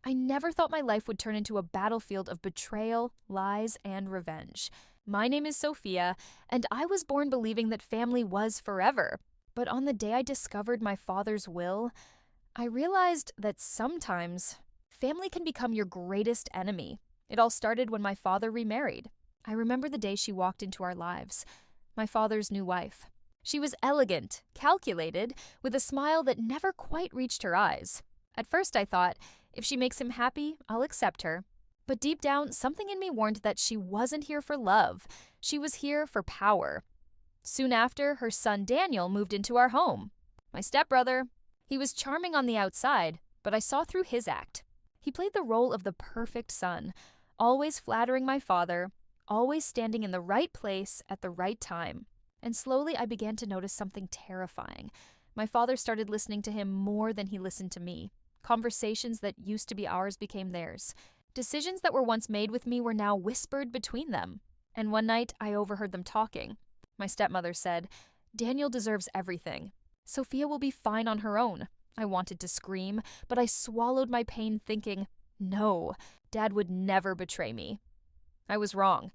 I never thought my life would turn into a battlefield of betrayal, lies, and revenge. My name is Sophia, and I was born believing that family was forever. But on the day I discovered my father's will, I realized that sometimes family can become your greatest enemy. It all started when my father remarried. I remember the day she walked into our lives, my father's new wife. She was elegant, calculated, with a smile that never quite reached her eyes. At first I thought, if she makes him happy, I'll accept her. But deep down, something in me warned that she wasn't here for love. She was here for power. Soon after, her son Daniel moved into our home. My stepbrother. He was charming on the outside, but I saw through his act. He played the role of the perfect son, always flattering my father, always standing in the right place at the right time. And slowly I began to notice something terrifying. My father started listening to him more than he listened to me. Conversations that used to be ours became theirs. Decisions that were once made with me were now whispered between them. And one night, I overheard them talking. My stepmother said, "Daniel deserves everything. Sophia will be fine on her own." I wanted to scream, but I swallowed my pain thinking, no, Dad would never betray me. I was wrong.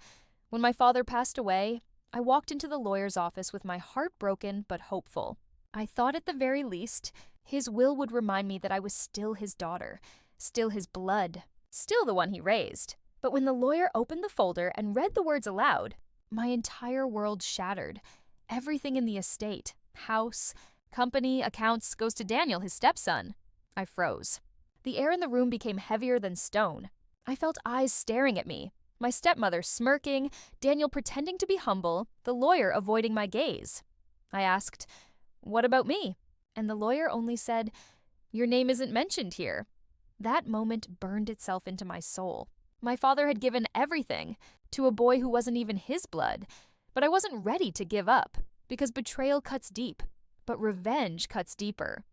When my father passed away, I walked into the lawyer's office with my heart broken but hopeful. I thought at the very least, his will would remind me that I was still his daughter, still his blood, still the one he raised. But when the lawyer opened the folder and read the words aloud, my entire world shattered. Everything in the estate, house, company, accounts goes to Daniel, his stepson. I froze. The air in the room became heavier than stone. I felt eyes staring at me. My stepmother smirking, Daniel pretending to be humble, the lawyer avoiding my gaze. I asked, "What about me?" And the lawyer only said, "Your name isn't mentioned here." That moment burned itself into my soul. My father had given everything to a boy who wasn't even his blood, but I wasn't ready to give up, because betrayal cuts deep, but revenge cuts deeper.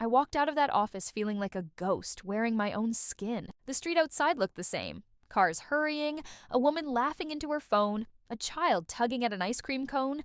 I walked out of that office feeling like a ghost, wearing my own skin. The street outside looked the same. Cars hurrying, a woman laughing into her phone, a child tugging at an ice cream cone.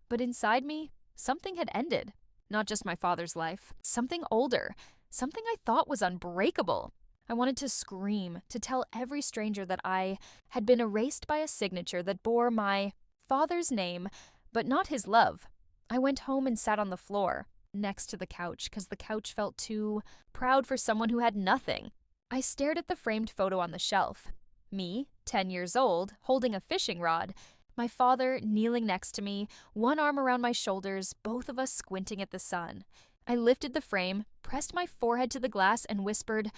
But inside me, something had ended. Not just my father's life, something older, something I thought was unbreakable. I wanted to scream, to tell every stranger that I had been erased by a signature that bore my father's name, but not his love. I went home and sat on the floor, next to the couch, because the couch felt too proud for someone who had nothing. I stared at the framed photo on the shelf. Me, 10 years old, holding a fishing rod. My father kneeling next to me, one arm around my shoulders, both of us squinting at the sun. I lifted the frame, pressed my forehead to the glass, and whispered,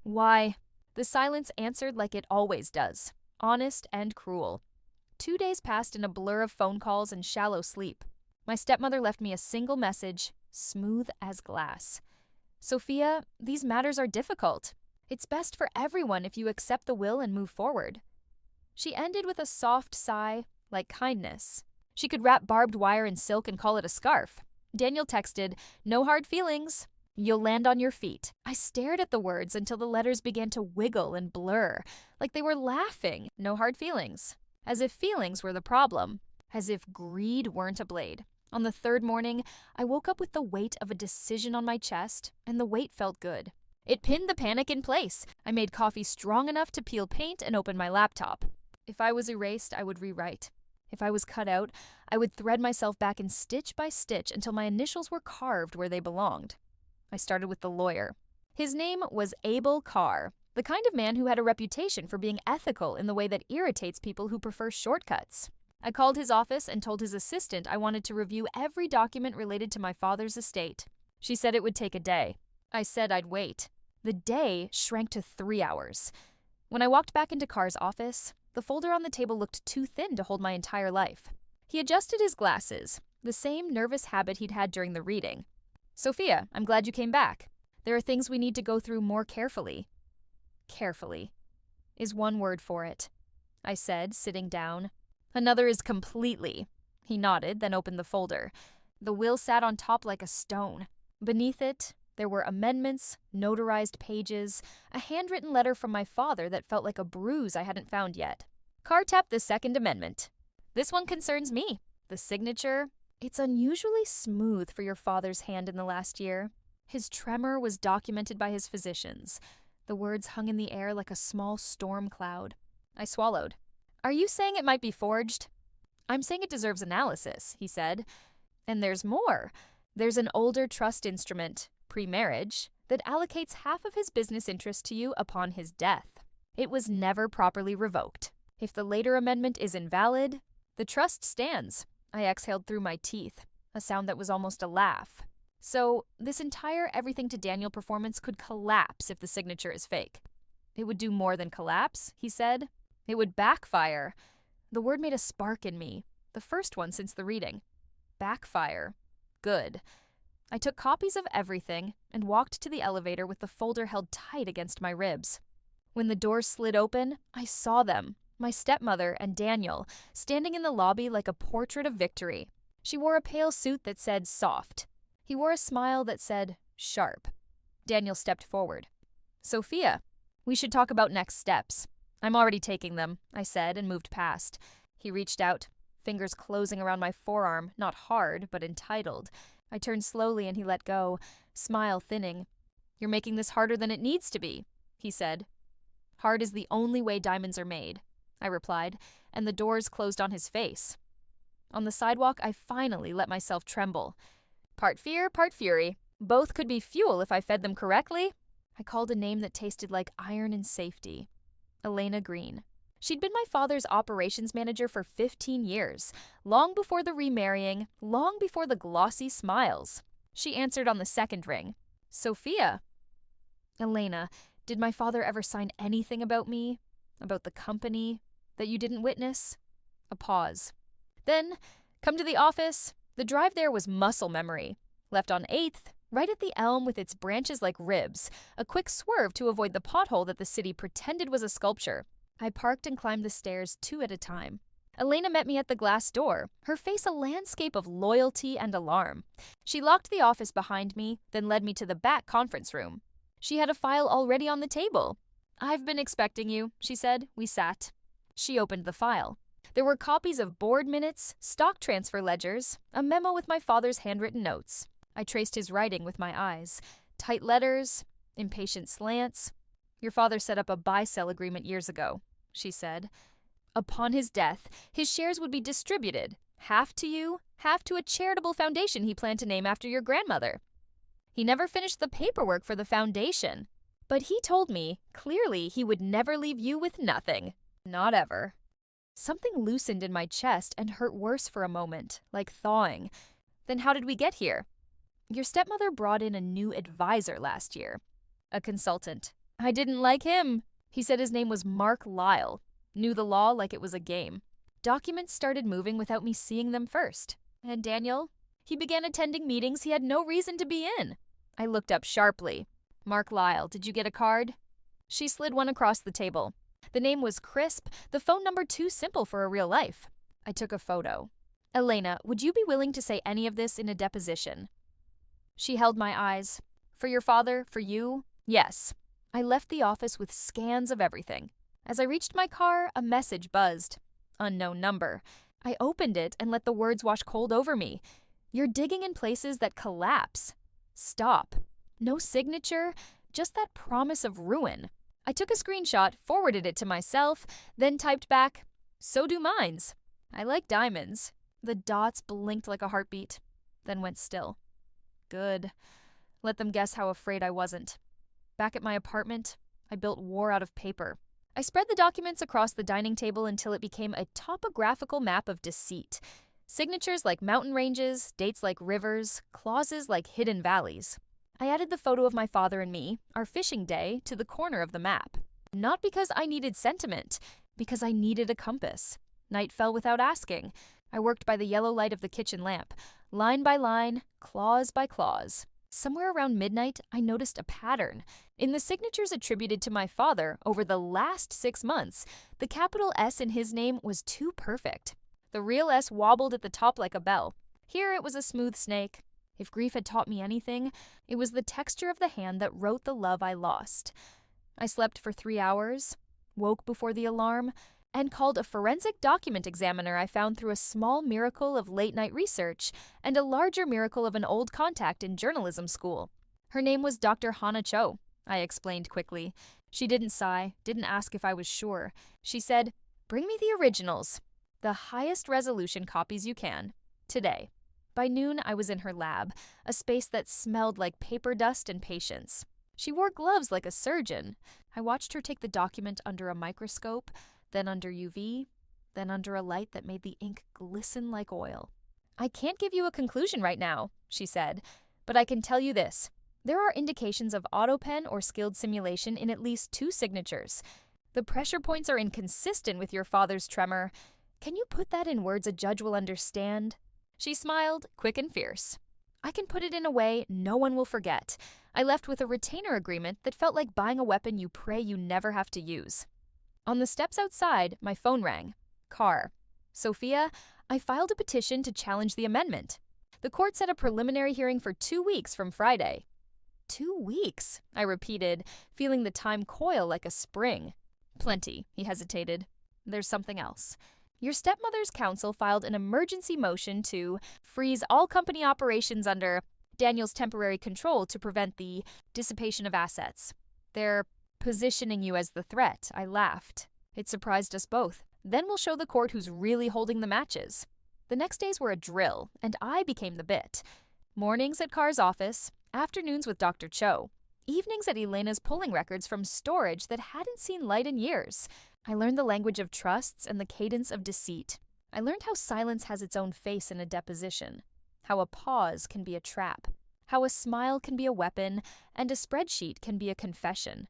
"Why?" The silence answered like it always does, honest and cruel. 2 days passed in a blur of phone calls and shallow sleep. My stepmother left me a single message, smooth as glass. "Sophia, these matters are difficult. It's best for everyone if you accept the will and move forward." She ended with a soft sigh, like kindness. She could wrap barbed wire in silk and call it a scarf. Daniel texted, "No hard feelings. You'll land on your feet." I stared at the words until the letters began to wiggle and blur, like they were laughing. No hard feelings. As if feelings were the problem. As if greed weren't a blade. On the third morning, I woke up with the weight of a decision on my chest, and the weight felt good. It pinned the panic in place. I made coffee strong enough to peel paint and open my laptop. If I was erased, I would rewrite. If I was cut out, I would thread myself back in stitch by stitch until my initials were carved where they belonged. I started with the lawyer. His name was Abel Carr, the kind of man who had a reputation for being ethical in the way that irritates people who prefer shortcuts. I called his office and told his assistant I wanted to review every document related to my father's estate. She said it would take a day. I said I'd wait. The day shrank to 3 hours. When I walked back into Carr's office, the folder on the table looked too thin to hold my entire life. He adjusted his glasses, the same nervous habit he'd had during the reading. "Sophia, I'm glad you came back. There are things we need to go through more carefully." Carefully is one word for it, I said, sitting down. Another is completely. He nodded, then opened the folder. The will sat on top like a stone. Beneath it, there were amendments, notarized pages, a handwritten letter from my father that felt like a bruise I hadn't found yet. Carr tapped the second amendment. "This one concerns me. The signature, it's unusually smooth for your father's hand in the last year. His tremor was documented by his physicians. The words hung in the air like a small storm cloud. I swallowed. Are you saying it might be forged? I'm saying it deserves analysis, he said. And there's more. There's an older trust instrument, pre-marriage, that allocates half of his business interest to you upon his death. It was never properly revoked. If the later amendment is invalid, the trust stands. I exhaled through my teeth, a sound that was almost a laugh. So, this entire Everything to Daniel performance could collapse if the signature is fake. It would do more than collapse, he said. It would backfire. The word made a spark in me, the first one since the reading. Backfire. Good. I took copies of everything and walked to the elevator with the folder held tight against my ribs. When the door slid open, I saw them, my stepmother and Daniel, standing in the lobby like a portrait of victory. She wore a pale suit that said soft. He wore a smile that said sharp. Daniel stepped forward. Sophia, we should talk about next steps. I'm already taking them, I said and moved past. He reached out, fingers closing around my forearm, not hard, but entitled. I turned slowly and he let go, smile thinning. You're making this harder than it needs to be, he said. Hard is the only way diamonds are made, I replied, and the doors closed on his face. On the sidewalk, I finally let myself tremble. Part fear, part fury. Both could be fuel if I fed them correctly. I called a name that tasted like iron and safety. Elena Green. She'd been my father's operations manager for 15 years, long before the remarrying, long before the glossy smiles. She answered on the second ring. Sophia. Elena, did my father ever sign anything about me? About the company? That you didn't witness? A pause. Then, come to the office. The drive there was muscle memory. Left on 8th, right at the elm with its branches like ribs, a quick swerve to avoid the pothole that the city pretended was a sculpture. I parked and climbed the stairs 2 at a time. Elena met me at the glass door, her face a landscape of loyalty and alarm. She locked the office behind me, then led me to the back conference room. She had a file already on the table. I've been expecting you, she said. We sat. She opened the file. There were copies of board minutes, stock transfer ledgers, a memo with my father's handwritten notes. I traced his writing with my eyes. Tight letters, impatient slants. Your father set up a buy-sell agreement years ago, she said. Upon his death, his shares would be distributed, half to you, half to a charitable foundation he planned to name after your grandmother. He never finished the paperwork for the foundation. But he told me, clearly, he would never leave you with nothing. Not ever. Something loosened in my chest and hurt worse for a moment, like thawing. Then how did we get here? Your stepmother brought in a new advisor last year. A consultant. I didn't like him. He said his name was Mark Lyle. Knew the law like it was a game. Documents started moving without me seeing them first. And Daniel? He began attending meetings he had no reason to be in. I looked up sharply. Mark Lyle, did you get a card? She slid one across the table. The name was crisp, the phone number too simple for a real life. I took a photo. Elena, would you be willing to say any of this in a deposition? She held my eyes. For your father, for you? Yes. I left the office with scans of everything. As I reached my car, a message buzzed. Unknown number. I opened it and let the words wash cold over me. You're digging in places that collapse. Stop. No signature, just that promise of ruin. I took a screenshot, forwarded it to myself, then typed back, so do mines. I like diamonds. The dots blinked like a heartbeat, then went still. Good. Let them guess how afraid I wasn't. Back at my apartment, I built war out of paper. I spread the documents across the dining table until it became a topographical map of deceit. Signatures like mountain ranges, dates like rivers, clauses like hidden valleys. I added the photo of my father and me, our fishing day, to the corner of the map. Not because I needed sentiment, because I needed a compass. Night fell without asking. I worked by the yellow light of the kitchen lamp, line by line, clause by clause. Somewhere around midnight, I noticed a pattern. In the signatures attributed to my father over the last 6 months, the capital S in his name was too perfect. The real S wobbled at the top like a bell. Here it was a smooth snake. If grief had taught me anything, it was the texture of the hand that wrote the love I lost. I slept for 3 hours, woke before the alarm, and called a forensic document examiner I found through a small miracle of late-night research and a larger miracle of an old contact in journalism school. Her name was Dr. Hana Cho, I explained quickly. She didn't sigh, didn't ask if I was sure. She said, "Bring me the originals. The highest resolution copies you can. Today." By noon, I was in her lab, a space that smelled like paper dust and patience. She wore gloves like a surgeon. I watched her take the document under a microscope, then under UV, then under a light that made the ink glisten like oil. "I can't give you a conclusion right now," she said, "but I can tell you this. There are indications of autopen or skilled simulation in at least 2 signatures. The pressure points are inconsistent with your father's tremor. Can you put that in words a judge will understand?" She smiled, quick and fierce. "I can put it in a way no one will forget. I left with a retainer agreement that felt like buying a weapon you pray you never have to use." On the steps outside, my phone rang. Carr. "Sophia, I filed a petition to challenge the amendment. The court set a preliminary hearing for 2 weeks from Friday." 2 weeks, I repeated, feeling the time coil like a spring. "Plenty," he hesitated. "There's something else. Your stepmother's counsel filed an emergency motion to freeze all company operations under Daniel's temporary control to prevent the dissipation of assets. They're positioning you as the threat." I laughed. It surprised us both. "Then we'll show the court who's really holding the matches." The next days were a drill, and I became the bit. Mornings at Carr's office, afternoons with Dr. Cho, evenings at Elena's pulling records from storage that hadn't seen light in years. I learned the language of trusts and the cadence of deceit. I learned how silence has its own face in a deposition, how a pause can be a trap, how a smile can be a weapon, and a spreadsheet can be a confession.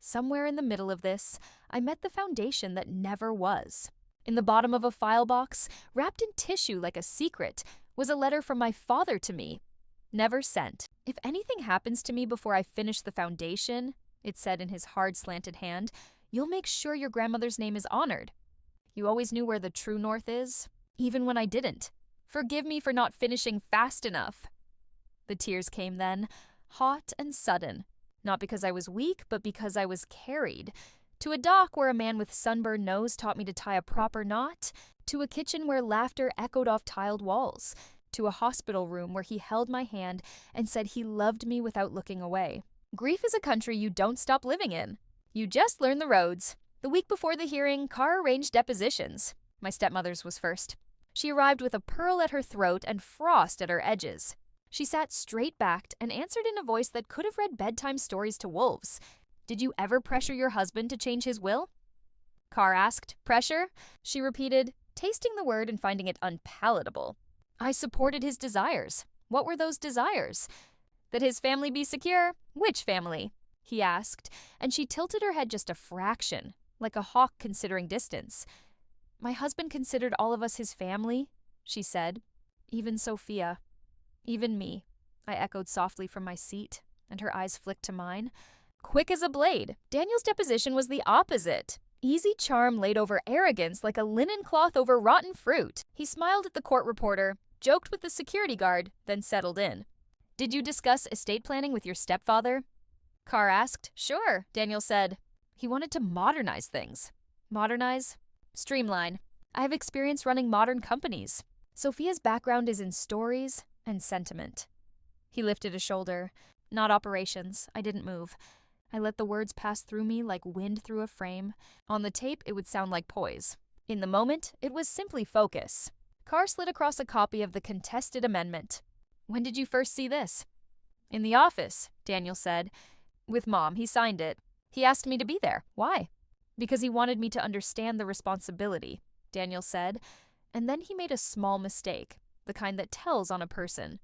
Somewhere in the middle of this, I met the foundation that never was. In the bottom of a file box, wrapped in tissue like a secret, was a letter from my father to me. "Never sent. If anything happens to me before I finish the foundation," it said in his hard, slanted hand, "you'll make sure your grandmother's name is honored. You always knew where the true north is, even when I didn't. Forgive me for not finishing fast enough." The tears came then, hot and sudden. Not because I was weak, but because I was carried. To a dock where a man with sunburned nose taught me to tie a proper knot, to a kitchen where laughter echoed off tiled walls, to a hospital room where he held my hand and said he loved me without looking away. Grief is a country you don't stop living in. You just learn the roads. The week before the hearing, Carr arranged depositions. My stepmother's was first. She arrived with a pearl at her throat and frost at her edges. She sat straight-backed and answered in a voice that could have read bedtime stories to wolves. "Did you ever pressure your husband to change his will?" Carr asked. "Pressure?" She repeated, tasting the word and finding it unpalatable. "I supported his desires." "What were those desires?" "That his family be secure." "Which family?" he asked, and she tilted her head just a fraction, like a hawk considering distance. "My husband considered all of us his family," she said. "Even Sophia. Even me," I echoed softly from my seat, and her eyes flicked to mine. Quick as a blade, Daniel's deposition was the opposite. Easy charm laid over arrogance like a linen cloth over rotten fruit. He smiled at the court reporter, joked with the security guard, then settled in. "Did you discuss estate planning with your stepfather?" Carr asked. "Sure," Daniel said. He wanted to modernize things. Modernize? Streamline. I have experience running modern companies. Sophia's background is in stories and sentiment. He lifted a shoulder. "Not operations." I didn't move. I let the words pass through me like wind through a frame. On the tape, it would sound like poise. In the moment, it was simply focus. Carr slid across a copy of the contested amendment. "When did you first see this?" "In the office," Daniel said. "With Mom. He signed it. He asked me to be there." "Why?" "Because he wanted me to understand the responsibility," Daniel said. And then he made a small mistake, the kind that tells on a person.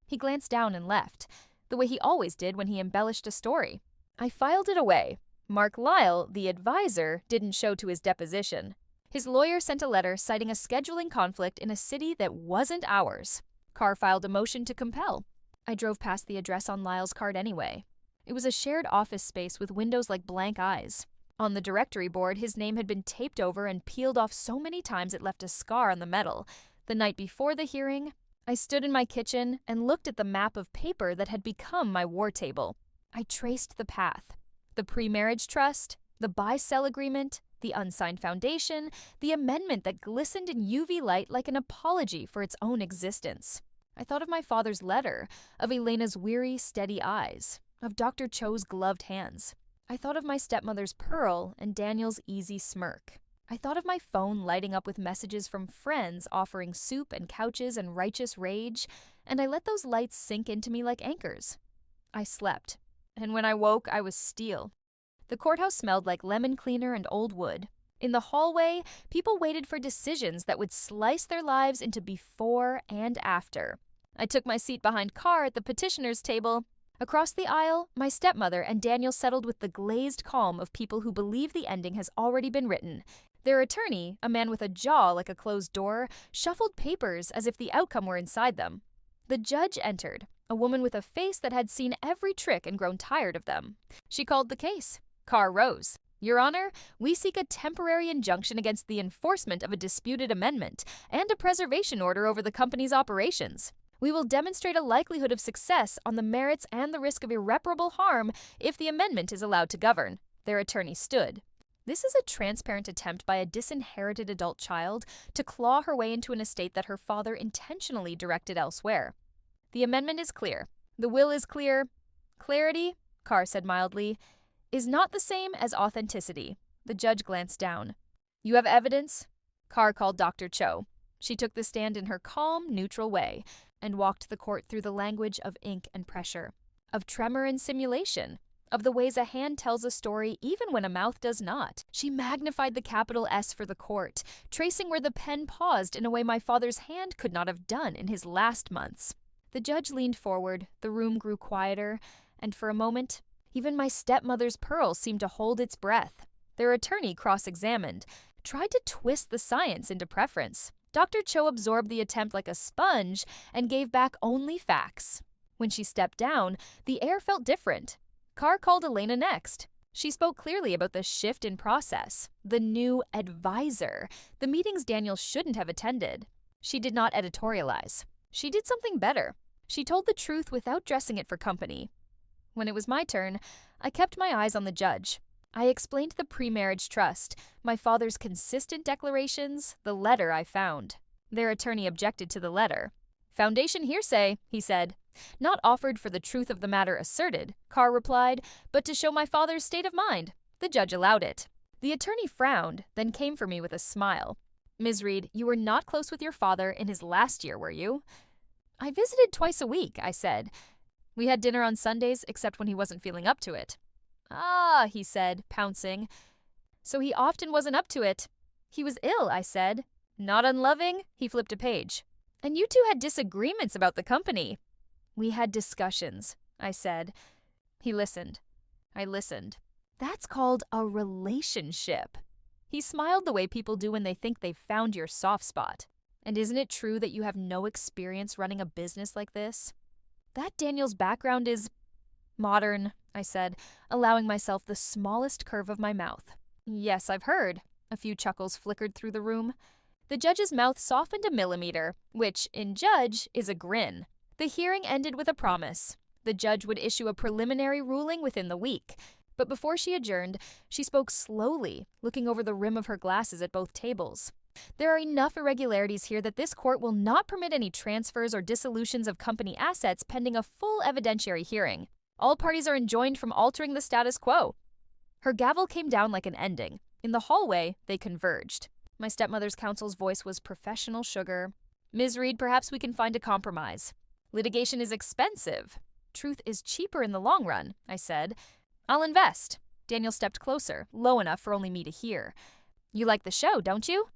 He glanced down and left, the way he always did when he embellished a story. I filed it away. Mark Lyle, the advisor, didn't show to his deposition. His lawyer sent a letter citing a scheduling conflict in a city that wasn't ours. Carr filed a motion to compel. I drove past the address on Lyle's card anyway. It was a shared office space with windows like blank eyes. On the directory board, his name had been taped over and peeled off so many times it left a scar on the metal. The night before the hearing, I stood in my kitchen and looked at the map of paper that had become my war table. I traced the path. The pre-marriage trust, the buy-sell agreement, the unsigned foundation, the amendment that glistened in UV light like an apology for its own existence. I thought of my father's letter, of Elena's weary, steady eyes, of Dr. Cho's gloved hands. I thought of my stepmother's pearl and Daniel's easy smirk. I thought of my phone lighting up with messages from friends offering soup and couches and righteous rage, and I let those lights sink into me like anchors. I slept, and when I woke, I was steel. The courthouse smelled like lemon cleaner and old wood. In the hallway, people waited for decisions that would slice their lives into before and after. I took my seat behind Carr at the petitioner's table. Across the aisle, my stepmother and Daniel settled with the glazed calm of people who believe the ending has already been written. Their attorney, a man with a jaw like a closed door, shuffled papers as if the outcome were inside them. The judge entered, a woman with a face that had seen every trick and grown tired of them. She called the case. Carr rose. Your Honor, we seek a temporary injunction against the enforcement of a disputed amendment and a preservation order over the company's operations. We will demonstrate a likelihood of success on the merits and the risk of irreparable harm if the amendment is allowed to govern. Their attorney stood. This is a transparent attempt by a disinherited adult child to claw her way into an estate that her father intentionally directed elsewhere. The amendment is clear. The will is clear. Clarity, Carr said mildly, is not the same as authenticity. The judge glanced down. You have evidence? Carr called Dr. Cho. She took the stand in her calm, neutral way and walked the court through the language of ink and pressure, of tremor and simulation, of the ways a hand tells a story even when a mouth does not. She magnified the capital S for the court, tracing where the pen paused in a way my father's hand could not have done in his last months. The judge leaned forward, the room grew quieter, and for a moment, even my stepmother's pearl seemed to hold its breath. Their attorney cross-examined, tried to twist the science into preference. Dr. Cho absorbed the attempt like a sponge and gave back only facts. When she stepped down, the air felt different. Carr called Elena next. She spoke clearly about the shift in process, the new advisor, the meetings Daniel shouldn't have attended. She did not editorialize. She did something better. She told the truth without dressing it for company. When it was my turn, I kept my eyes on the judge. I explained the pre-marriage trust, my father's consistent declarations, the letter I found. Their attorney objected to the letter. Foundation hearsay, he said. Not offered for the truth of the matter asserted, Carr replied, but to show my father's state of mind. The judge allowed it. The attorney frowned, then came for me with a smile. Ms. Reed, you were not close with your father in his last year, were you? I visited twice a week, I said. We had dinner on Sundays, except when he wasn't feeling up to it. Ah, he said, pouncing. So he often wasn't up to it. He was ill, I said. Not unloving? He flipped a page. And you two had disagreements about the company. We had discussions, I said. He listened. I listened. That's called a relationship. He smiled the way people do when they think they've found your soft spot. And isn't it true that you have no experience running a business like this? That Daniel's background is modern, I said, allowing myself the smallest curve of my mouth. Yes, I've heard. A few chuckles flickered through the room. The judge's mouth softened a millimeter, which, in judge, is a grin. The hearing ended with a promise. The judge would issue a preliminary ruling within the week. But before she adjourned, she spoke slowly, looking over the rim of her glasses at both tables. There are enough irregularities here that this court will not permit any transfers or dissolutions of company assets pending a full evidentiary hearing. All parties are enjoined from altering the status quo. Her gavel came down like an ending. In the hallway, they converged. My stepmother's counsel's voice was professional sugar. Ms. Reed, perhaps we can find a compromise. Litigation is expensive. Truth is cheaper in the long run, I said. I'll invest. Daniel stepped closer, low enough for only me to hear. You like the show, don't you?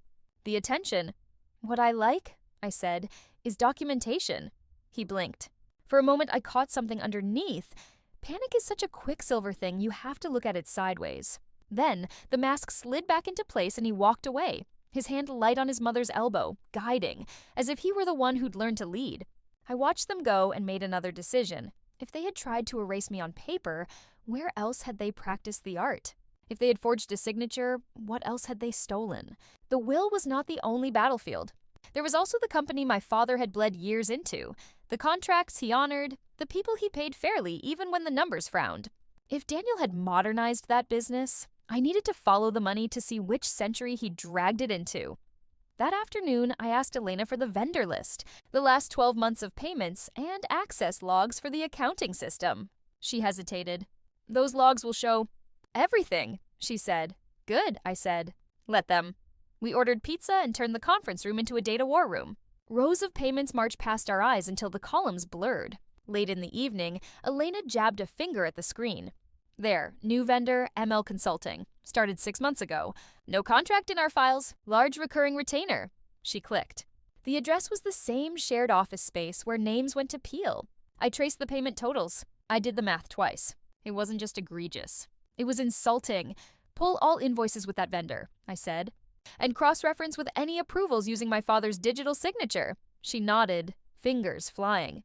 The attention. What I like, I said, is documentation. He blinked. For a moment, I caught something underneath. Panic is such a quicksilver thing, you have to look at it sideways. Then, the mask slid back into place and he walked away, his hand light on his mother's elbow, guiding, as if he were the one who'd learned to lead. I watched them go and made another decision. If they had tried to erase me on paper, where else had they practiced the art? If they had forged a signature, what else had they stolen? The will was not the only battlefield. There was also the company my father had bled years into, the contracts he honored, the people he paid fairly even when the numbers frowned. If Daniel had modernized that business, I needed to follow the money to see which century he dragged it into. That afternoon, I asked Elena for the vendor list, the last 12 months of payments, and access logs for the accounting system. She hesitated. Those logs will show Everything, she said. Good, I said. Let them. We ordered pizza and turned the conference room into a data war room. Rows of payments marched past our eyes until the columns blurred. Late in the evening, Elena jabbed a finger at the screen. There, new vendor, ML Consulting. Started 6 months ago. No contract in our files. Large recurring retainer. She clicked. The address was the same shared office space where names went to Peel. I traced the payment totals. I did the math twice. It wasn't just egregious. It was insulting. Pull all invoices with that vendor, I said, and cross-reference with any approvals using my father's digital signature. She nodded, fingers flying.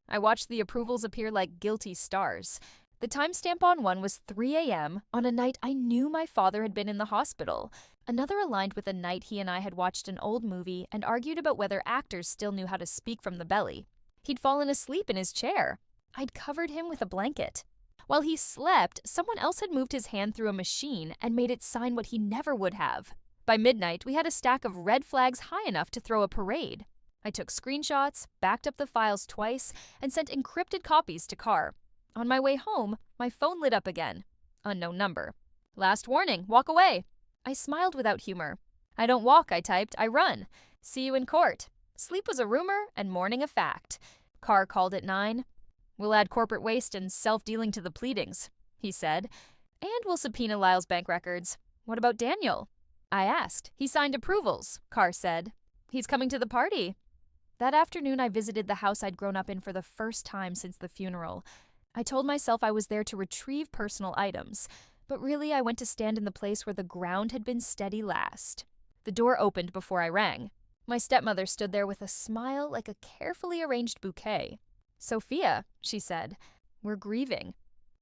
I watched the approvals appear like guilty stars. The timestamp on one was 3 a.m. on a night I knew my father had been in the hospital. Another aligned with a night he and I had watched an old movie and argued about whether actors still knew how to speak from the belly. He'd fallen asleep in his chair. I'd covered him with a blanket. While he slept, someone else had moved his hand through a machine and made it sign what he never would have. By midnight, we had a stack of red flags high enough to throw a parade. I took screenshots, backed up the files twice, and sent encrypted copies to Carr. On my way home, my phone lit up again. Unknown number. Last warning, walk away. I smiled without humor. I don't walk, I typed, I run. See you in court. Sleep was a rumor and morning a fact. Carr called at 9. We'll add corporate waste and self-dealing to the pleadings, he said. And we'll subpoena Lyle's bank records. What about Daniel? I asked. He signed approvals, Carr said. He's coming to the party. That afternoon, I visited the house I'd grown up in for the first time since the funeral. I told myself I was there to retrieve personal items, but really I went to stand in the place where the ground had been steady last. The door opened before I rang. My stepmother stood there with a smile like a carefully arranged bouquet. Sophia, she said, we're grieving.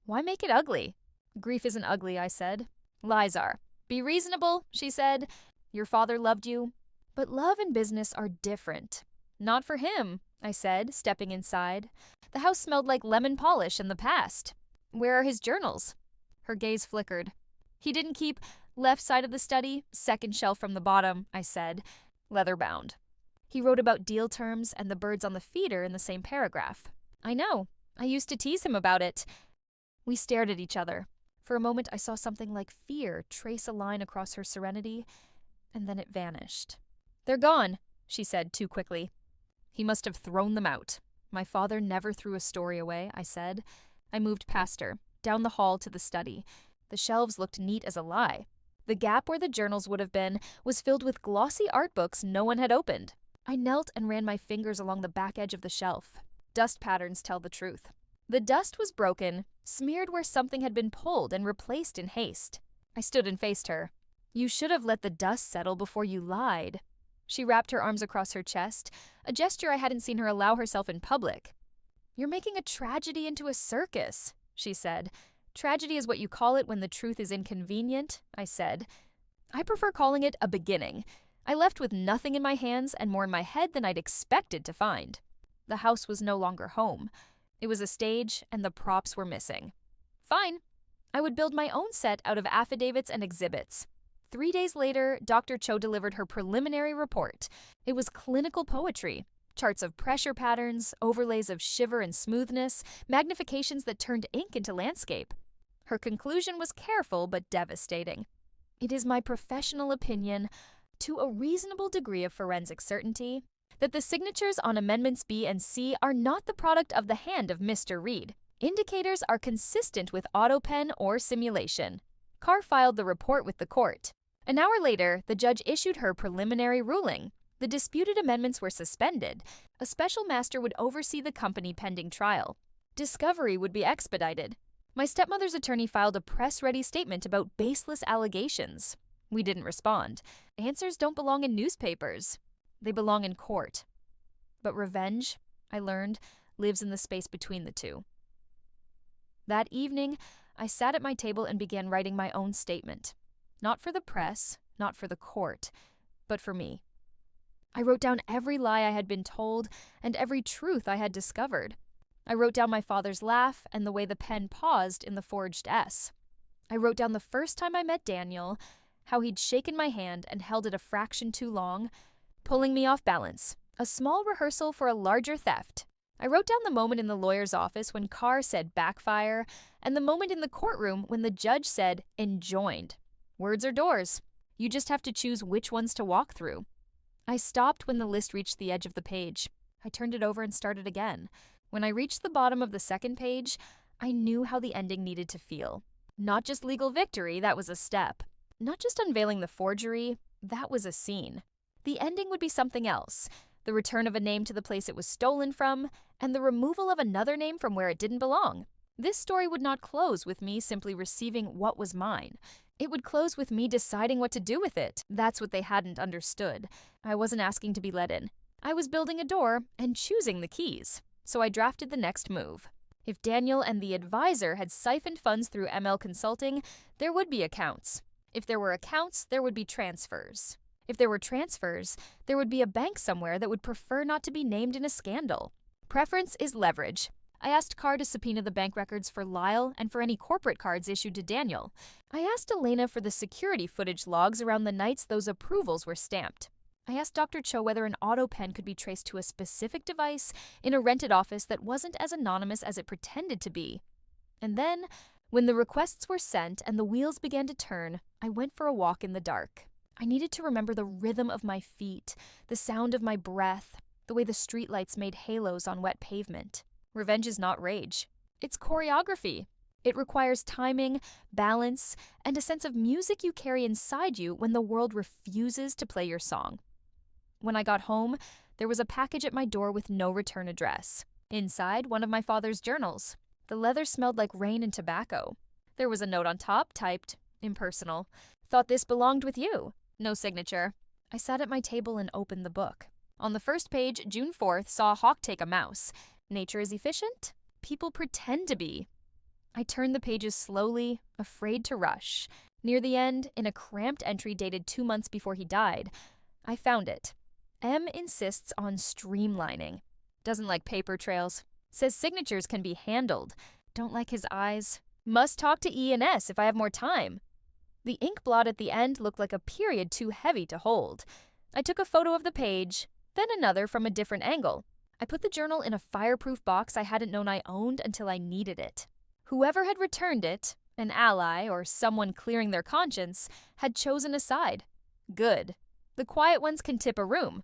Why make it ugly? Grief isn't ugly, I said. Lies are. Be reasonable, she said. Your father loved you. But love and business are different. Not for him, I said, stepping inside. The house smelled like lemon polish in the past. Where are his journals? Her gaze flickered. He didn't keep left side of the study, second shelf from the bottom, I said, leather-bound. He wrote about deal terms and the birds on the feeder in the same paragraph. I know. I used to tease him about it. We stared at each other. For a moment, I saw something like fear trace a line across her serenity, and then it vanished. They're gone, she said too quickly. He must have thrown them out. My father never threw a story away, I said. I moved past her, down the hall to the study. The shelves looked neat as a lie. The gap where the journals would have been was filled with glossy art books no one had opened. I knelt and ran my fingers along the back edge of the shelf. Dust patterns tell the truth. The dust was broken, smeared where something had been pulled and replaced in haste. I stood and faced her. You should have let the dust settle before you lied. She wrapped her arms across her chest, a gesture I hadn't seen her allow herself in public. You're making a tragedy into a circus, she said. Tragedy is what you call it when the truth is inconvenient, I said. I prefer calling it a beginning. I left with nothing in my hands and more in my head than I'd expected to find. The house was no longer home. It was a stage, and the props were missing. Fine. I would build my own set out of affidavits and exhibits. 3 days later, Dr. Cho delivered her preliminary report. It was clinical poetry. Charts of pressure patterns, overlays of shiver and smoothness, magnifications that turned ink into landscape. Her conclusion was careful but devastating. It is my professional opinion, to a reasonable degree of forensic certainty, that the signatures on Amendments B and C are not the product of the hand of Mr. Reed. Indicators are consistent with autopen or simulation. Carr filed the report with the court. An hour later, the judge issued her preliminary ruling. The disputed amendments were suspended. A special master would oversee the company pending trial. Discovery would be expedited. My stepmother's attorney filed a press-ready statement about baseless allegations. We didn't respond. Answers don't belong in newspapers. They belong in court. But revenge, I learned, lives in the space between the two. That evening, I sat at my table and began writing my own statement. Not for the press, not for the court, but for me. I wrote down every lie I had been told and every truth I had discovered. I wrote down my father's laugh and the way the pen paused in the forged S. I wrote down the first time I met Daniel, how he'd shaken my hand and held it a fraction too long, pulling me off balance, a small rehearsal for a larger theft. I wrote down the moment in the lawyer's office when Carr said backfire, and the moment in the courtroom when the judge said enjoined. Words are doors. You just have to choose which ones to walk through. I stopped when the list reached the edge of the page. I turned it over and started again. When I reached the bottom of the second page, I knew how the ending needed to feel. Not just legal victory, that was a step. Not just unveiling the forgery, that was a scene. The ending would be something else. The return of a name to the place it was stolen from, and the removal of another name from where it didn't belong. This story would not close with me simply receiving what was mine. It would close with me deciding what to do with it. That's what they hadn't understood. I wasn't asking to be let in. I was building a door and choosing the keys. So I drafted the next move. If Daniel and the advisor had siphoned funds through ML Consulting, there would be accounts. If there were accounts, there would be transfers. If there were transfers, there would be a bank somewhere that would prefer not to be named in a scandal. Preference is leverage. I asked Carr to subpoena the bank records for Lyle and for any corporate cards issued to Daniel. I asked Elena for the security footage logs around the nights those approvals were stamped. I asked Dr. Cho whether an auto pen could be traced to a specific device in a rented office that wasn't as anonymous as it pretended to be. And then, when the requests were sent and the wheels began to turn, I went for a walk in the dark. I needed to remember the rhythm of my feet, the sound of my breath, the way the streetlights made halos on wet pavement. Revenge is not rage. It's choreography. It requires timing, balance, and a sense of music you carry inside you when the world refuses to play your song. When I got home, there was a package at my door with no return address. Inside, one of my father's journals. The leather smelled like rain and tobacco. There was a note on top, typed, impersonal. Thought this belonged with you. No signature. I sat at my table and opened the book. On the first page, June 4th, saw a hawk take a mouse. Nature is efficient? People pretend to be. I turned the pages slowly, afraid to rush. Near the end, in a cramped entry dated 2 months before he died, I found it. M insists on streamlining. Doesn't like paper trails. Says signatures can be handled. Don't like his eyes. Must talk to E and S if I have more time. The ink blot at the end looked like a period too heavy to hold. I took a photo of the page, then another from a different angle. I put the journal in a fireproof box I hadn't known I owned until I needed it. Whoever had returned it, an ally or someone clearing their conscience, had chosen a side. Good. The quiet ones can tip a room.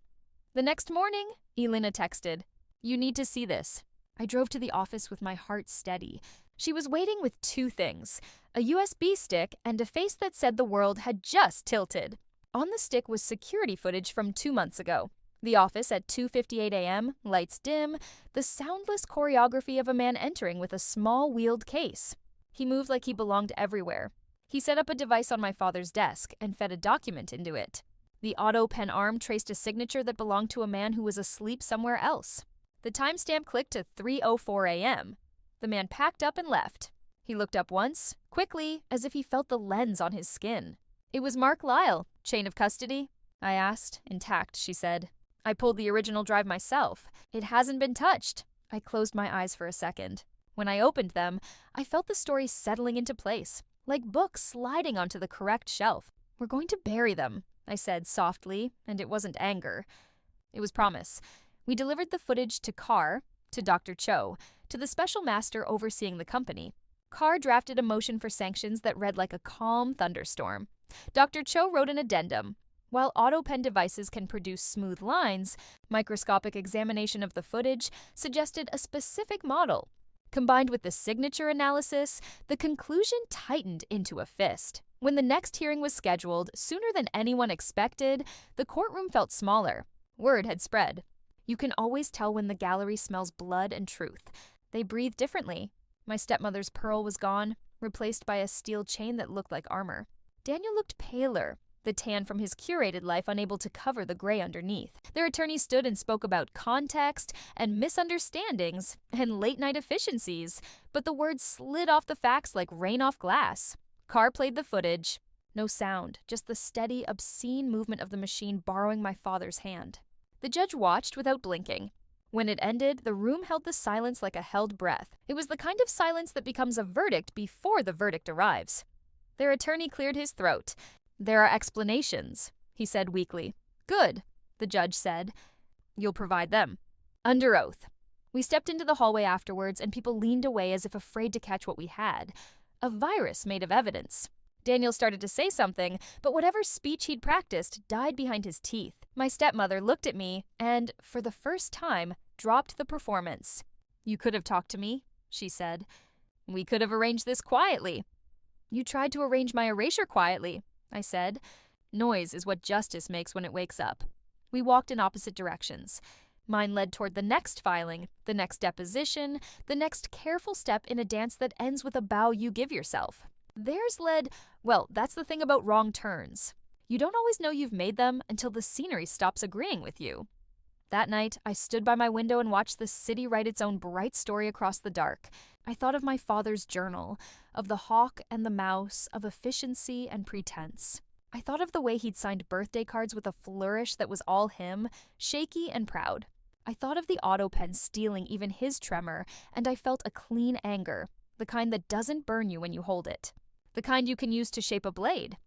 The next morning, Elena texted, "You need to see this." I drove to the office with my heart steady. She was waiting with 2 things, a USB stick and a face that said the world had just tilted. On the stick was security footage from 2 months ago. The office at 2:58 a.m., lights dim, the soundless choreography of a man entering with a small wheeled case. He moved like he belonged everywhere. He set up a device on my father's desk and fed a document into it. The auto pen arm traced a signature that belonged to a man who was asleep somewhere else. The timestamp clicked to 3:04 a.m. The man packed up and left. He looked up once, quickly, as if he felt the lens on his skin. "It was Mark Lyle. Chain of custody?" I asked. "Intact," she said. "I pulled the original drive myself. It hasn't been touched." I closed my eyes for a second. When I opened them, I felt the story settling into place, like books sliding onto the correct shelf. "We're going to bury them," I said softly, and it wasn't anger. It was promise. We delivered the footage to Carr, to Dr. Cho, to the special master overseeing the company. Carr drafted a motion for sanctions that read like a calm thunderstorm. Dr. Cho wrote an addendum. While auto pen devices can produce smooth lines, microscopic examination of the footage suggested a specific model. Combined with the signature analysis, the conclusion tightened into a fist. When the next hearing was scheduled, sooner than anyone expected, the courtroom felt smaller. Word had spread. You can always tell when the gallery smells blood and truth. They breathe differently. My stepmother's pearl was gone, replaced by a steel chain that looked like armor. Daniel looked paler, the tan from his curated life unable to cover the gray underneath. Their attorney stood and spoke about context and misunderstandings and late-night efficiencies, but the words slid off the facts like rain off glass. Carr played the footage. No sound, just the steady, obscene movement of the machine borrowing my father's hand. The judge watched without blinking. When it ended, the room held the silence like a held breath. It was the kind of silence that becomes a verdict before the verdict arrives. Their attorney cleared his throat. "There are explanations," he said weakly. "Good," the judge said. "You'll provide them." "Under oath." We stepped into the hallway afterwards, and people leaned away as if afraid to catch what we had. A virus made of evidence. Daniel started to say something, but whatever speech he'd practiced died behind his teeth. My stepmother looked at me and, for the first time, dropped the performance. "You could have talked to me," she said. "We could have arranged this quietly." "You tried to arrange my erasure quietly," I said. Noise is what justice makes when it wakes up. We walked in opposite directions. Mine led toward the next filing, the next deposition, the next careful step in a dance that ends with a bow you give yourself. Theirs led, well, that's the thing about wrong turns. You don't always know you've made them until the scenery stops agreeing with you. That night, I stood by my window and watched the city write its own bright story across the dark. I thought of my father's journal, of the hawk and the mouse, of efficiency and pretense. I thought of the way he'd signed birthday cards with a flourish that was all him, shaky and proud. I thought of the auto pen stealing even his tremor, and I felt a clean anger, the kind that doesn't burn you when you hold it, the kind you can use to shape a blade.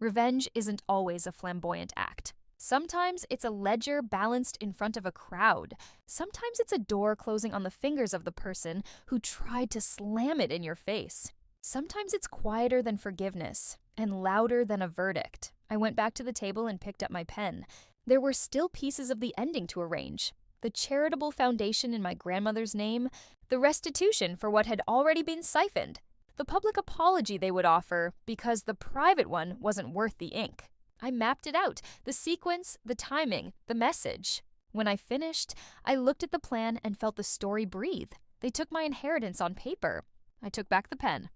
Revenge isn't always a flamboyant act. Sometimes it's a ledger balanced in front of a crowd. Sometimes it's a door closing on the fingers of the person who tried to slam it in your face. Sometimes it's quieter than forgiveness and louder than a verdict. I went back to the table and picked up my pen. There were still pieces of the ending to arrange. The charitable foundation in my grandmother's name, the restitution for what had already been siphoned, the public apology they would offer because the private one wasn't worth the ink. I mapped it out, the sequence, the timing, the message. When I finished, I looked at the plan and felt the story breathe. They took my inheritance on paper. I took back the pen.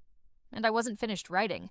And I wasn't finished writing.